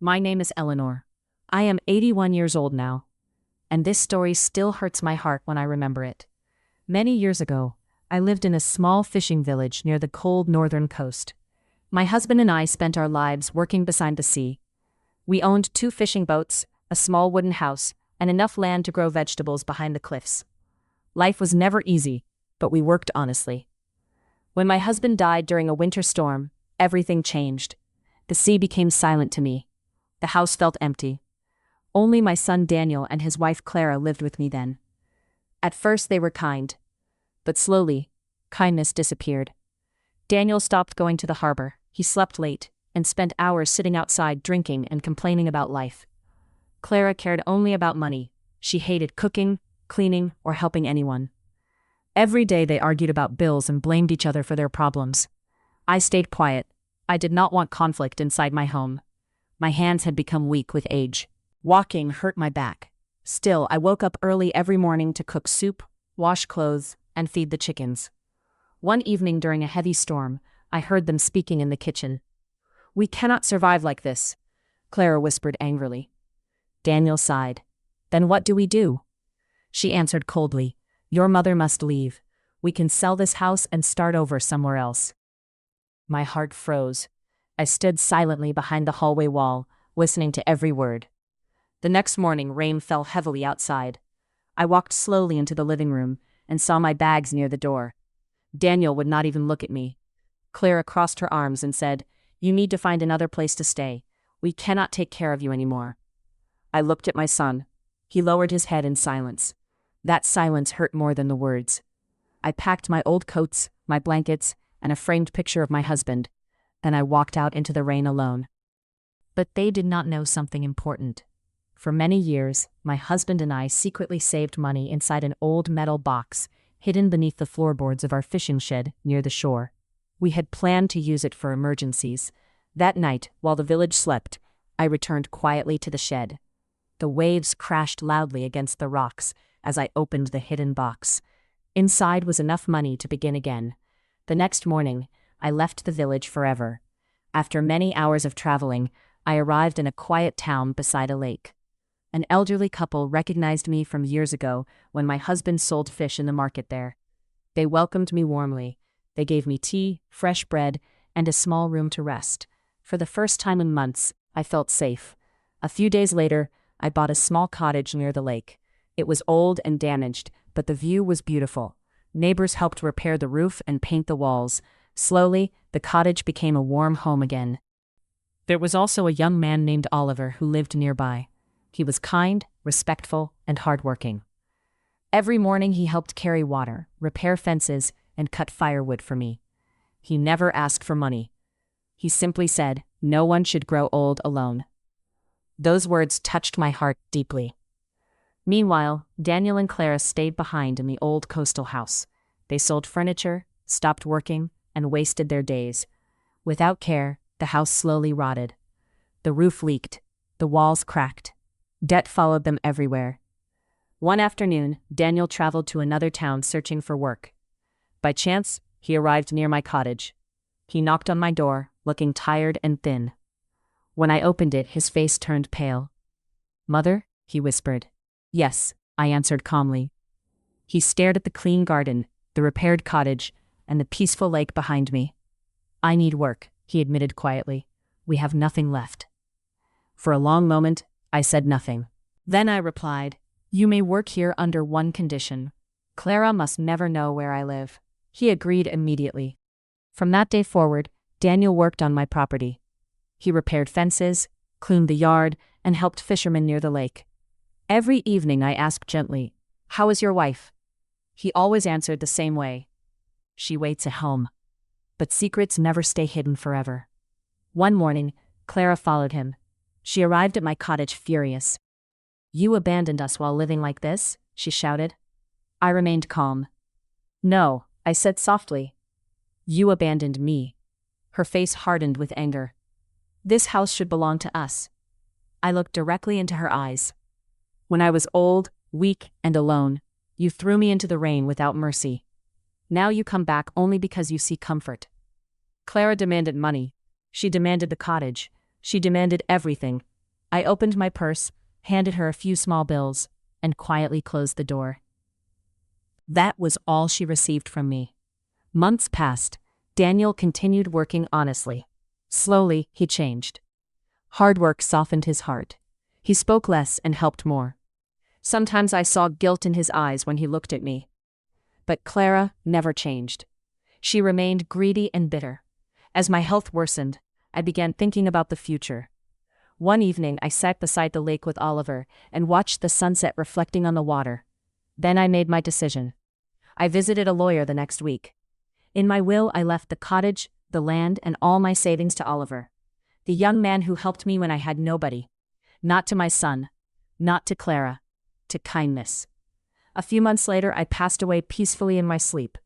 My name is Eleanor. I am 81 years old now, and this story still hurts my heart when I remember it. Many years ago, I lived in a small fishing village near the cold northern coast. My husband and I spent our lives working beside the sea. We owned 2 fishing boats, a small wooden house, and enough land to grow vegetables behind the cliffs. Life was never easy, but we worked honestly. When my husband died during a winter storm, everything changed. The sea became silent to me. The house felt empty. Only my son Daniel and his wife Clara lived with me then. At first they were kind, but slowly, kindness disappeared. Daniel stopped going to the harbor, he slept late, and spent hours sitting outside drinking and complaining about life. Clara cared only about money. She hated cooking, cleaning, or helping anyone. Every day they argued about bills and blamed each other for their problems. I stayed quiet. I did not want conflict inside my home. My hands had become weak with age. Walking hurt my back. Still, I woke up early every morning to cook soup, wash clothes, and feed the chickens. One evening during a heavy storm, I heard them speaking in the kitchen. "We cannot survive like this," Clara whispered angrily. Daniel sighed. "Then what do we do?" She answered coldly, "Your mother must leave. We can sell this house and start over somewhere else." My heart froze. I stood silently behind the hallway wall, listening to every word. The next morning, rain fell heavily outside. I walked slowly into the living room and saw my bags near the door. Daniel would not even look at me. Clara crossed her arms and said, "You need to find another place to stay. We cannot take care of you anymore." I looked at my son. He lowered his head in silence. That silence hurt more than the words. I packed my old coats, my blankets, and a framed picture of my husband. Then I walked out into the rain alone. But they did not know something important. For many years, my husband and I secretly saved money inside an old metal box, hidden beneath the floorboards of our fishing shed near the shore. We had planned to use it for emergencies. That night, while the village slept, I returned quietly to the shed. The waves crashed loudly against the rocks as I opened the hidden box. Inside was enough money to begin again. The next morning, I left the village forever. After many hours of traveling, I arrived in a quiet town beside a lake. An elderly couple recognized me from years ago when my husband sold fish in the market there. They welcomed me warmly. They gave me tea, fresh bread, and a small room to rest. For the first time in months, I felt safe. A few days later, I bought a small cottage near the lake. It was old and damaged, but the view was beautiful. Neighbors helped repair the roof and paint the walls. Slowly, the cottage became a warm home again. There was also a young man named Oliver who lived nearby. He was kind, respectful, and hardworking. Every morning he helped carry water, repair fences, and cut firewood for me. He never asked for money. He simply said, "No one should grow old alone." Those words touched my heart deeply. Meanwhile, Daniel and Clara stayed behind in the old coastal house. They sold furniture, stopped working, and wasted their days. Without care, the house slowly rotted. The roof leaked. The walls cracked. Debt followed them everywhere. One afternoon, Daniel traveled to another town searching for work. By chance, he arrived near my cottage. He knocked on my door, looking tired and thin. When I opened it, his face turned pale. "Mother?" he whispered. "Yes," I answered calmly. He stared at the clean garden, the repaired cottage, and the peaceful lake behind me. "I need work," he admitted quietly. "We have nothing left." For a long moment, I said nothing. Then I replied, "You may work here under one condition. Clara must never know where I live." He agreed immediately. From that day forward, Daniel worked on my property. He repaired fences, cleaned the yard, and helped fishermen near the lake. Every evening I asked gently, "How is your wife?" He always answered the same way. "She waits at home." But secrets never stay hidden forever. One morning, Clara followed him. She arrived at my cottage furious. "You abandoned us while living like this?" she shouted. I remained calm. "No," I said softly. "You abandoned me." Her face hardened with anger. "This house should belong to us." I looked directly into her eyes. "When I was old, weak, and alone, you threw me into the rain without mercy. Now you come back only because you see comfort." Clara demanded money. She demanded the cottage. She demanded everything, I opened my purse, handed her a few small bills, and quietly closed the door. That was all she received from me. Months passed. Daniel continued working honestly. Slowly, he changed. Hard work softened his heart. He spoke less and helped more. Sometimes I saw guilt in his eyes when he looked at me. But Clara never changed. She remained greedy and bitter. As my health worsened, I began thinking about the future. One evening I sat beside the lake with Oliver and watched the sunset reflecting on the water. Then I made my decision. I visited a lawyer the next week. In my will I left the cottage, the land, and all my savings to Oliver, the young man who helped me when I had nobody. Not to my son, not to Clara, to kindness. A few months later I passed away peacefully in my sleep.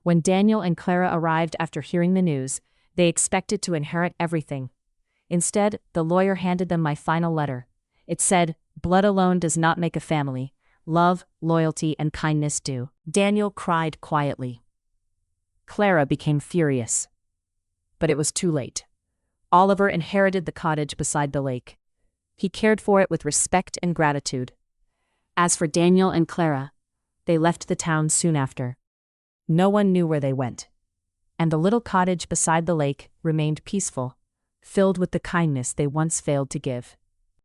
When Daniel and Clara arrived after hearing the news, they expected to inherit everything. Instead, the lawyer handed them my final letter. It said, "Blood alone does not make a family. Love, loyalty, and kindness do." Daniel cried quietly. Clara became furious. But it was too late. Oliver inherited the cottage beside the lake. He cared for it with respect and gratitude. As for Daniel and Clara, they left the town soon after. No one knew where they went. And the little cottage beside the lake remained peaceful, filled with the kindness they once failed to give.